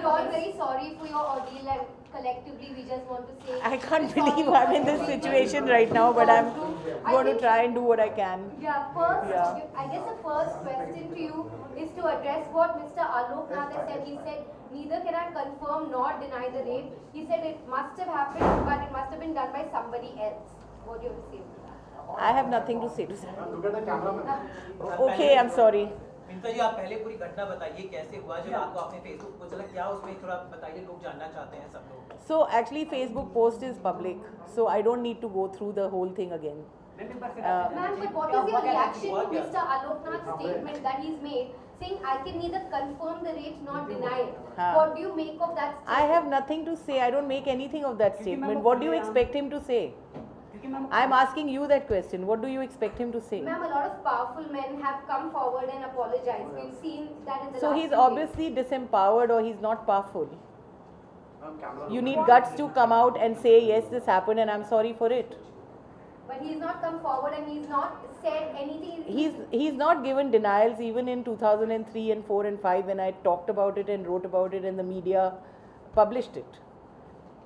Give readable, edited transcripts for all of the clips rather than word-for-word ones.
we're all very sorry for your ordeal and collectively we just want to say... I can't believe I'm in this situation right now, but I'm going to try and do what I can. Yeah, I guess the first question to you is to address what Mr. Alok Nath has said. He said, neither can I confirm nor deny the rape. He said it must have happened, but it must have been done by somebody else. What do you have to say to that? I have nothing to say to that. Look at the camera. Okay, I'm sorry. Myntra जी, आप पहले पूरी घटना बताइए कैसे हुआ जब आपको अपने फेसबुक को चला, क्या उसमें थोड़ा बताइए, लोग जानना चाहते हैं सब लोग. So actually Facebook post is public, so I don't need to go through the whole thing again. Ma'am, but what is your reaction to Mr. Alok Nath's statement that he's made, saying I can neither confirm the rape nor deny it? What do you make of that statement? I have nothing to say. I don't make anything of that statement. What do you expect him to say? I'm asking you that question. What do you expect him to say? Ma'am, a lot of powerful men have come forward and apologized. We've seen that in the So last he's few obviously disempowered or he's not powerful. You need guts to come out and say, yes, this happened and I'm sorry for it. But he's not come forward and he's not said anything. He's not given denials even in 2003 and 4 and 5 when I talked about it and wrote about it and the media published it.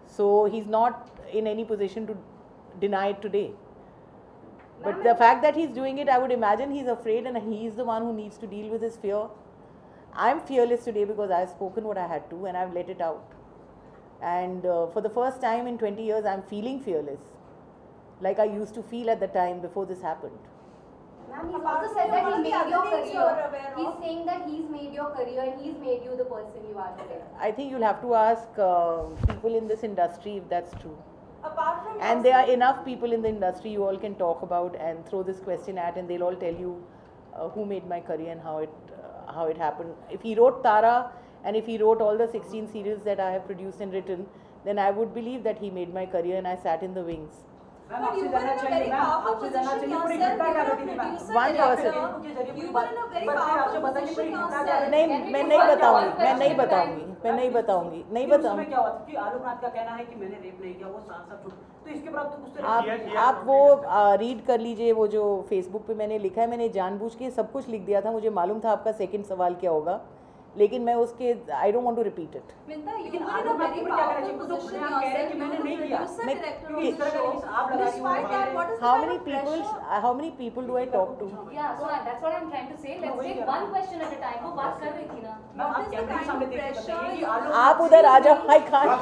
So he's not in any position to deny it today. But the fact that he's doing it, I would imagine he's afraid and he's the one who needs to deal with his fear. I'm fearless today because I've spoken what I had to and I've let it out. And for the first time in 20 years, I'm feeling fearless, like I used to feel at the time before this happened. Ma'am, he's also said that he made your career. He's saying that he's made your career and he's made you the person you are today. I think you'll have to ask people in this industry if that's true. And there are enough people in the industry you all can talk about and throw this question at, and they'll all tell you who made my career and how it happened. If he wrote Tara and if he wrote all the 16 serials that I have produced and written, then I would believe that he made my career and I sat in the wings. But you were in a very powerful position yourself. You were a producer, One person. You were in a very powerful position yourself. नहीं, मैं नहीं बताऊंगी. आलोक नाथ का कहना है कि मैंने rape नहीं किया, वो साफ-साफ झूठ. तो इसके बाद तो कुछ आप वो रीड कर लीजिए, वो जो फेसबुक पे मैंने लिखा है, मैंने जानबूझ के सब कुछ लिख दिया था. मुझे मालूम था आपका सेकंड सवाल क्या होगा, लेकिन मैं उसके I don't want to repeat it. लेकिन आलोक नाथ को क्या कहना चाहिए, वो तो खुद यहाँ कह रहे हैं कि मैंने नहीं किया. इस तरह का आप लगा रही हो. How many people do I talk to? Yeah, so that's what I'm trying to say. Let's take one question at a time. वो बात कर रही थी ना. आप कैमरे के सामने देख के बताइए कि आलोक आप उधर आ जाओ. I can't.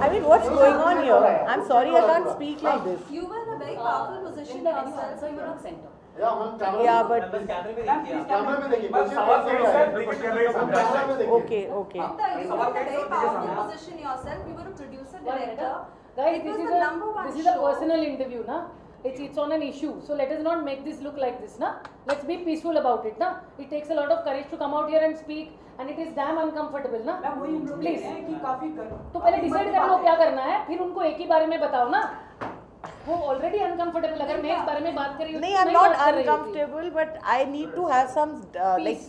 I mean, what's going on here? I'm sorry, I can't speak like this. You were in a very powerful position yourself, so you were not center. Yeah, but कैमरे में देखिए. okay. You were in a very powerful position yourself. You were a producer, director. Guys, this is a personal interview, na? It's on an issue. So let us not make this look like this, na? Let's be peaceful about it, na? It takes a lot of courage to come out here and speak, and it is damn uncomfortable, na? Please. तो पहले decide कर लो क्या करना है, फिर उनको एक ही बारे में बताओ ना. वो already uncomfortable. अगर मैं इस बारे में बात कर रही हूँ, नहीं, I'm not uncomfortable, but I need to have some like.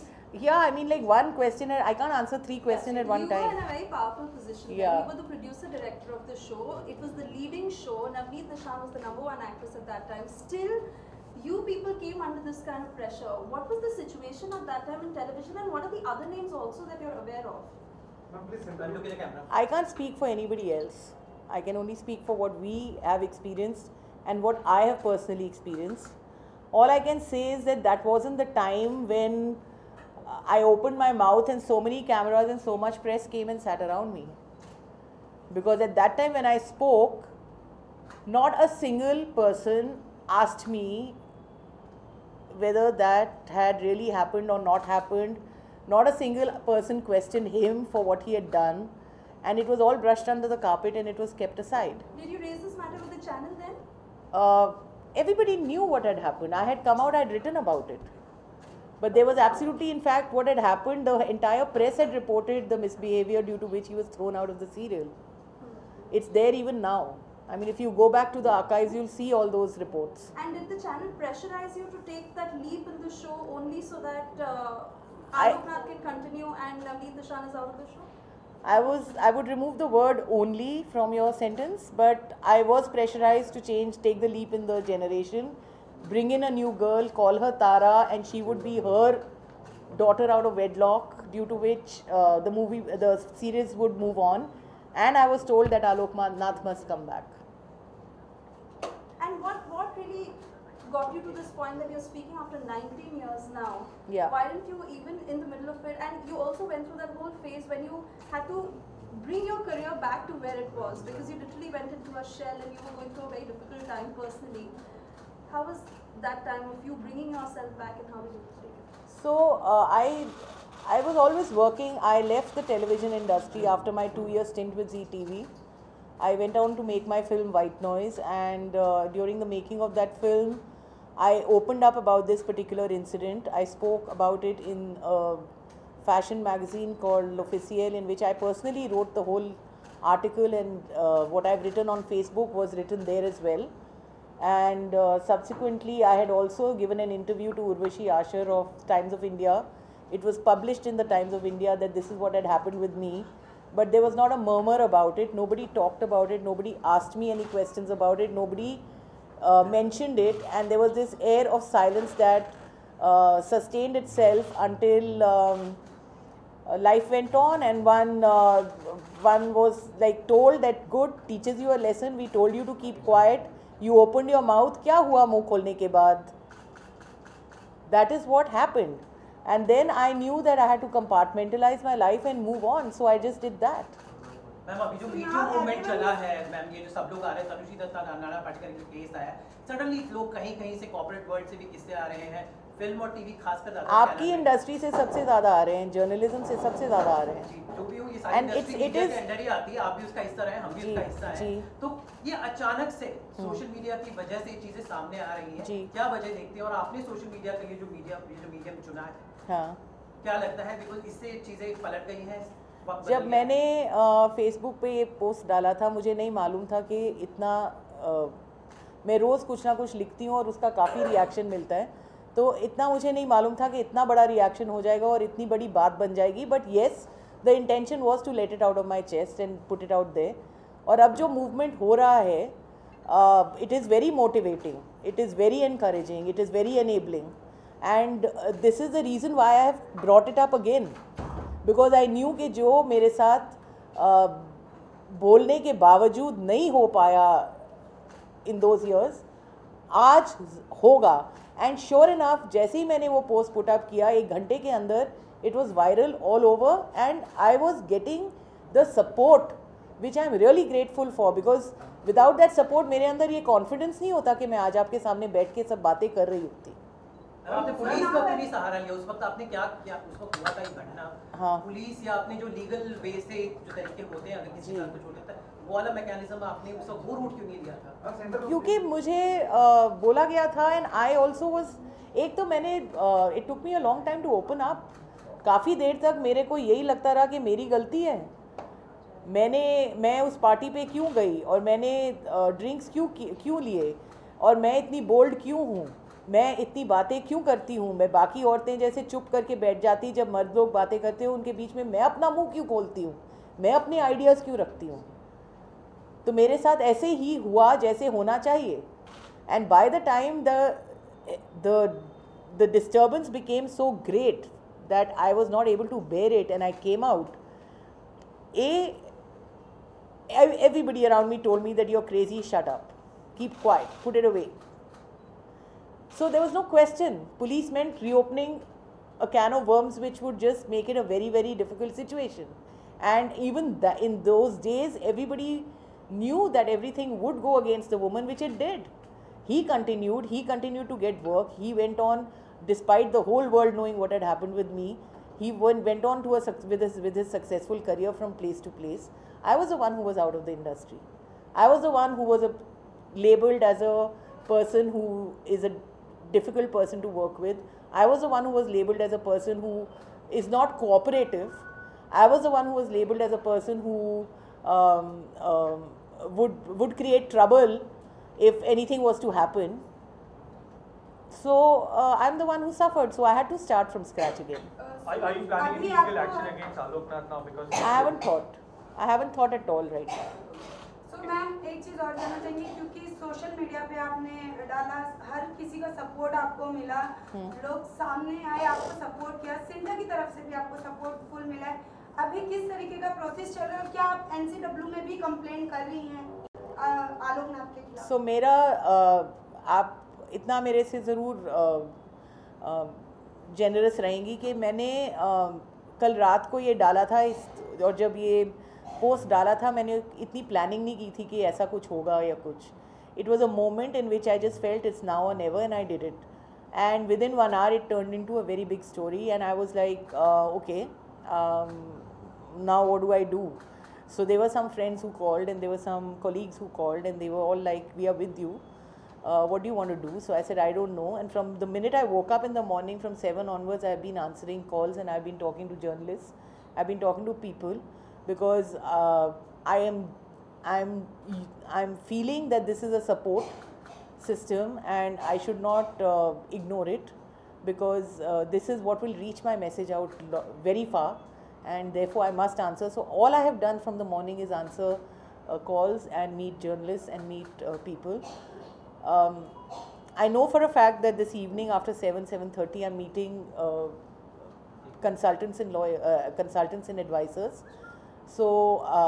Yeah, I mean, like one question, I can't answer 3 questions at one time. You were in a very powerful position. Yeah. You were the producer director of the show. It was the leading show. Navneet Nishan was the #1 actress at that time. Still, you people came under this kind of pressure. What was the situation at that time in television, and what are the other names also that you're aware of? Look at the camera. I can't speak for anybody else. I can only speak for what we have experienced and what I have personally experienced. All I can say is that that wasn't the time when I opened my mouth and so many cameras and so much press came and sat around me. Because at that time when I spoke, not a single person asked me whether that had really happened or not happened. Not a single person questioned him for what he had done. And it was all brushed under the carpet and it was kept aside. Did you raise this matter with the channel then? Everybody knew what had happened. I had come out, I had written about it. But there was absolutely, in fact, what had happened, the entire press had reported the misbehavior due to which he was thrown out of the serial. It's there even now. I mean, if you go back to the archives, you'll see all those reports. And did the channel pressurize you to take that leap in the show only so that Alok Nath can continue and Navneet Nishan is out of the show? I would remove the word only from your sentence, but I was pressurized to take the leap in the generation, bring in a new girl, call her Tara, and she would be her daughter out of wedlock, due to which the series would move on, and I was told that Alok Nath must come back. And what really got you to this point that you're speaking after 19 years now? Yeah. Why didn't you, even in the middle of it, and you also went through that whole phase when you had to bring your career back to where it was, because you literally went into a shell and you were going through a very difficult time personally. How was that time of you bringing yourself back, and how did you take it? So I was always working. I left the television industry after my 2-year stint with Zee TV. I went on to make my film White Noise, and during the making of that film, I opened up about this particular incident. I spoke about it in a fashion magazine called L'Officiel, in which I personally wrote the whole article, and what I've written on Facebook was written there as well. And subsequently, I had also given an interview to Urvashi Asher of Times of India. It was published in the Times of India that this is what had happened with me. But there was not a murmur about it. Nobody talked about it. Nobody asked me any questions about it. Nobody mentioned it. And there was this air of silence that sustained itself until life went on, and one was like told that good, teaches you a lesson. We told you to keep quiet. You opened your mouth. क्या हुआ मुंह खोलने के बाद? That is what happened. And then I knew that I had to compartmentalize my life and move on. So I just did that. Ma'am अभी जो me too movement चला है मैम, ये जो सब लोग आ रहे हैं, तनुश्री दत्ता, नाना पाटेकर के केस आया, सडनली लोग कहीं कहीं से कॉर्पोरेट वर्ल्ड से भी किस्से आ रहे हैं, फिल्म और टीवी खासकर ज्यादा आपकी इंडस्ट्री से सबसे ज्यादा आ रहे हैं, जर्नलिज्म से सबसे ज्यादा आ रहे हैं. जी, जो भी हो ये सारी इंडस्ट्री मीडिया के अंदर ही आती है. आप भी उसका हिस्सा रहे, हम भी उसका हिस्सा हैं. तो ये अचानक से सोशल मीडिया की वजह से ये चीजें सामने आ रही हैं. क्या वजह देखते हैं? और आपने सोशल मीडिया का ये जो मीडियम चुना है, हाँ, क्या लगता है? बिकॉज इससे चीजें पलट गई हैं. जब मैंने फेसबुक पे ये पोस्ट डाला था, मुझे नहीं मालूम था कि इतना मैं रोज़ कुछ ना कुछ लिखती हूँ और उसका काफ़ी रिएक्शन मिलता है. तो इतना मुझे नहीं मालूम था कि इतना बड़ा रिएक्शन हो जाएगा और इतनी बड़ी बात बन जाएगी. But yes, the intention was to let it out of my chest and put it out there. और अब जो मूवमेंट हो रहा है, it is very motivating, it is very encouraging, it is very enabling, and this is the reason why I have brought it up again. Because I knew कि जो मेरे साथ बोलने के बावजूद नहीं हो पाया इन दोज ईयर्स, आज होगा. एंड श्योर इनफ, जैसे ही मैंने वो पोस्ट पुट अप किया, 1 घंटे के अंदर it was viral all over, and I was getting the support which I am really grateful for. Because without that support मेरे अंदर ये कॉन्फिडेंस नहीं होता कि मैं आज आपके सामने बैठ के सब बातें कर रही होती. आपने पुलिस का भी सहारा लिया उस वक्त, आपने क्या क्या उस वक्त हुआ था ये घटना? हाँ. पुलिस या आपने जो लीगल वे से जो तरीके होते हैं, अगर किसी का कुछ होता है, वो वाला मैकेनिज्म आपने उस वक्त वो रूट क्यों नहीं लिया था? क्योंकि मुझे बोला गया था, एंड आई ऑल्सो वॉज, एक तो मैंने it took me a long time to open up. काफ़ी देर तक मेरे को यही लगता रहा कि मेरी गलती है, मैं उस पार्टी पे क्यों गई, और मैंने ड्रिंक्स क्यों लिए, और मैं इतनी बोल्ड क्यों हूँ, मैं इतनी बातें क्यों करती हूँ. मैं बाकी औरतें जैसे चुप करके बैठ जाती, जब मर्द लोग बातें करते हैं उनके बीच में मैं अपना मुंह क्यों खोलती हूँ, मैं अपने आइडियाज़ क्यों रखती हूँ. तो मेरे साथ ऐसे ही हुआ जैसे होना चाहिए. And by the time the disturbance became so great that I was not able to bear it, and I came out. Everybody around me told me that you're crazy, shut up, keep quiet, put it away. So there was no question. Police meant reopening a can of worms which would just make it a very, very difficult situation. And even in those days, everybody knew that everything would go against the woman, which it did. He continued to get work. He went on, despite the whole world knowing what had happened with me, he went on to with his successful career from place to place. I was the one who was out of the industry. I was the one who was labeled as a person who is a difficult person to work with. I was the one who was labeled as a person who is not cooperative. I was the one who was labeled as a person who would create trouble if anything was to happen. So I'm the one who suffered. So I had to start from scratch again. Are you planning any legal action against Alok Nath now? Because I haven't thought at all right now. So ma'am, एक एक चीज़ और जानना चाहेंगे, क्योंकि social media पे आपने डाला, हर किसी का सपोर्ट आपको मिला, लोग सामने आए, आपको सपोर्ट किया, सिंडा की तरफ से भी आपको सपोर्ट फुल मिला है। अभी किस तरीके का प्रोसेस चल रहा है, क्या आप NCW में भी कंप्लेंट कर रही हैं आलोकनाथ के खिलाफ? सो मेरा आप इतना मेरे से ज़रूर जेनरस रहेंगी कि मैंने कल रात को ये डाला था और जब ये पोस्ट डाला था मैंने इतनी प्लानिंग नहीं की थी कि ऐसा कुछ होगा या कुछ. It was a moment in which I just felt it's now or never, and I did it. And within 1 hour it turned into a very big story, and I was like, okay, now what do I do? So there were some friends who called and there were some colleagues who called and they were all like, we are with you. What do you want to do? So I said, I don't know. And from the minute I woke up in the morning from 7 onwards, I've been answering calls and I've been talking to journalists. I've been talking to people because I'm feeling that this is a support system and I should not ignore it, because this is what will reach my message out very far, and therefore I must answer. So all I have done from the morning is answer calls and meet journalists and meet people. I know for a fact that this evening after 7:30 I'm meeting consultants and advisors. So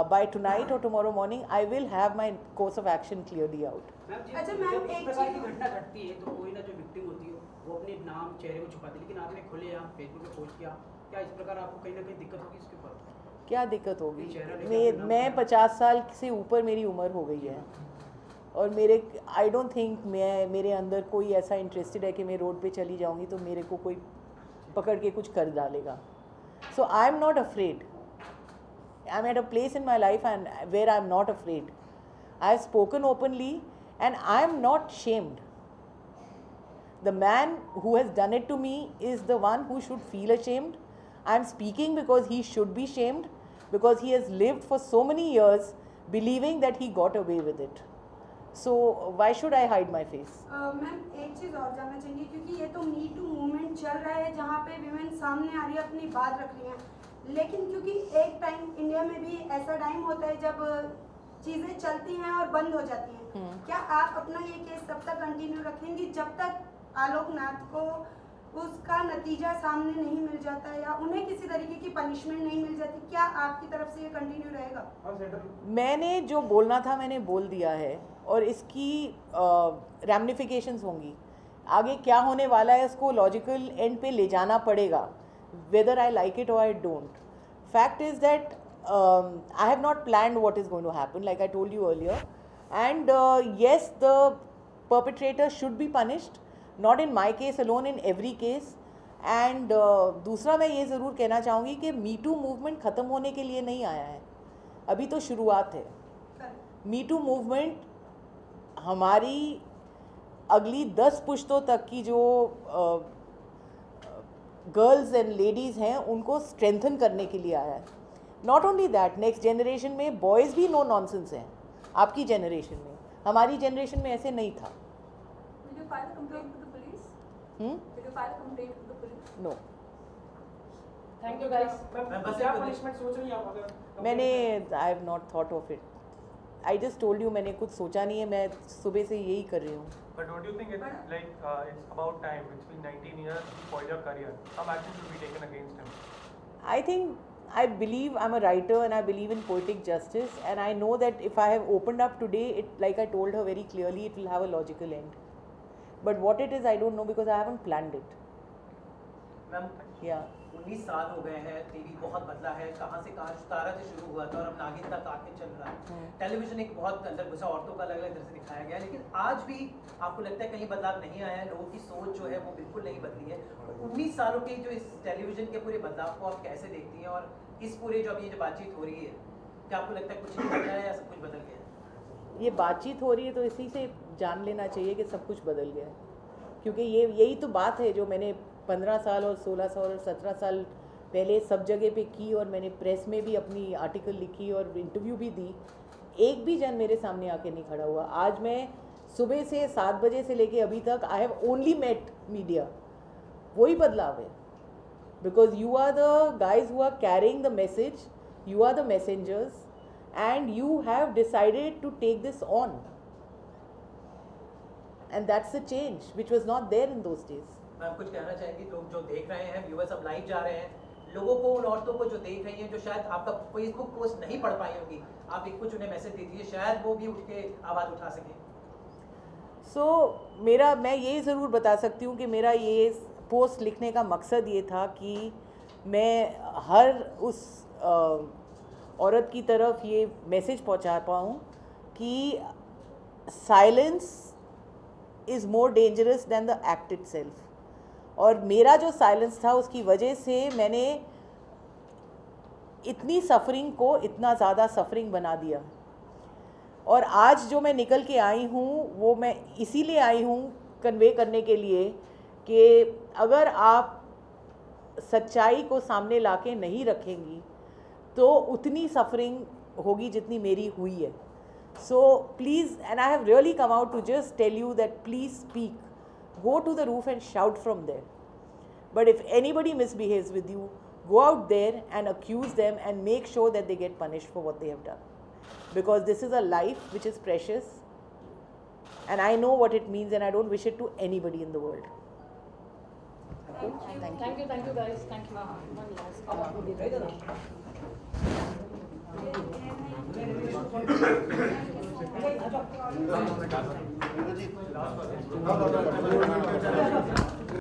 by tonight or tomorrow morning I will have my course of action clearly out. अच्छा ma'am, इस प्रकार की घटना घटती है तो कोई ना जो विक्टिम होती है वो अपने नाम चेहरे को छुपाती है, लेकिन आपने खुले यहाँ फेसबुक पे पोस्ट किया, क्या इस प्रकार आपको कहीं ना कहीं दिक्कत होगी इसके ऊपर? क्या दिक्कत होगी? मैं 50 साल से ऊपर मेरी उम्र हो गई है और आई डोंट थिंक मेरे अंदर कोई ऐसा इंटरेस्टेड है कि मैं रोड पे चली जाऊंगी तो मेरे को कोई पकड़ के कुछ कर डालेगा. So I am not afraid. I am at a place in my life and where I am not afraid. I have spoken openly and I am not shamed. The man who has done it to me is the one who should feel ashamed. I am speaking because he should be shamed, because he has lived for so many years believing that he got away with it. So why should I hide my face? Ma'am एक चीज़ और जानना चाहेंगे, क्योंकि ये तो मी to movement चल रहा है जहाँ पे विमेन सामने आ रही है, अपनी बात रख रही हैं, लेकिन क्योंकि एक टाइम इंडिया में भी ऐसा टाइम होता है जब चीज़ें चलती हैं और बंद हो जाती हैं. क्या आप अपना ये केस तब तक कंटिन्यू रखेंगी जब तक आलोकनाथ को उसका नतीजा सामने नहीं मिल जाता है या उन्हें किसी तरीके की पनिशमेंट नहीं मिल जाती? क्या आपकी तरफ से ये कंटिन्यू रहेगा? मैंने जो बोलना था मैंने बोल दिया है और इसकी रैमिफिकेशंस होंगी. आगे क्या होने वाला है उसको लॉजिकल एंड पे ले जाना पड़ेगा, वेदर आई लाइक इट और I don't. Fact is that I have not planned what is going to happen, like I told you earlier, and yes, the perpetrator should be punished, not in my case alone, in every case. And दूसरा मैं ये ज़रूर कहना चाहूँगी कि मी to movement ख़त्म होने के लिए नहीं आया है, अभी तो शुरुआत है. मी टू मूवमेंट हमारी अगली 10 पुश्तों तक की जो गर्ल्स एंड लेडीज़ हैं उनको स्ट्रेंथन करने के लिए आया है. Not only that, next generation में बॉयज़ भी नो नॉनसेंस हैं. आपकी जनरेशन में, हमारी जनरेशन में ऐसे नहीं था. नो. Thank you guys. मैंने I have not thought of it. I just told you मैंने कुछ सोचा नहीं है, मैं सुबह से यही कर रही हूँ. But don't you think it's like it's about time? It's been 19 years for your career. Some action should be taken against him. I think I believe I'm a writer and I believe in poetic justice, and I know that if I have opened up today, it, like I told her very clearly, it will have a logical end. But what it is, I don't know because I haven't planned it. Ma'am, 19 साल हो गए हैं, TV बहुत बदला है, कहाँ से कहाँ तारा से शुरू हुआ था और अब नागिन तक आके चल रहा है. टेलीविजन एक बहुत अंदर घुसा, औरतों का अलग अलग तरह से दिखाया गया, लेकिन आज भी आपको लगता है कहीं बदलाव नहीं आया है? लोगों की सोच जो है वो बिल्कुल नहीं बदली है. 19 सालों के जो इस टेलीविजन के पूरे बदलाव को आप कैसे देखती हैं, और इस पूरे जो अभी जो बातचीत हो रही है, क्या आपको लगता है कुछ नहीं बदला है या सब कुछ बदल गया है? ये बातचीत हो रही है तो इसी से जान लेना चाहिए कि सब कुछ बदल गया है, क्योंकि यही तो बात है जो मैंने 15 साल और 16 साल और 17 साल पहले सब जगह पे की, और मैंने प्रेस में भी अपनी आर्टिकल लिखी और इंटरव्यू भी दी. एक भी जन मेरे सामने आके नहीं खड़ा हुआ. आज मैं सुबह से 7 बजे से लेके अभी तक I have only met media. वही बदलाव है, because you are the guys who are carrying the message, you are the messengers, and you have decided to take this on, and that's the change which was not there in those days. Ma'am कुछ कहना चाहेंगी? लोग जो देख रहे हैं, viewers अब live जा रहे हैं, लोगों को, उन औरतों को जो देख रही हैं, जो शायद आपका फेसबुक पोस्ट नहीं पढ़ पाई होगी, आप एक कुछ उन्हें मैसेज दीजिए, शायद वो भी उठ के आवाज़ उठा सकें। मैं ये ज़रूर बता सकती हूँ कि मेरा ये पोस्ट लिखने का मकसद ये था कि मैं हर उस औरत की तरफ ये मैसेज पहुँचा पाऊँ कि silence is more dangerous than the act itself. और मेरा जो साइलेंस था उसकी वजह से मैंने इतनी सफरिंग को इतना ज़्यादा सफरिंग बना दिया। और आज जो मैं निकल के आई हूँ वो मैं इसीलिए आई हूँ कन्वे करने के लिए कि अगर आप सच्चाई को सामने लाके नहीं रखेंगी तो उतनी सफरिंग होगी जितनी मेरी हुई है। So please, and I have really come out to just tell you that please speak, go to the roof and shout from there. But if anybody misbehaves with you, go out there and accuse them and make sure that they get punished for what they have done. Because this is a life which is precious, and I know what it means, and I don't wish it to anybody in the world. Thank you guys. Thank you. One last.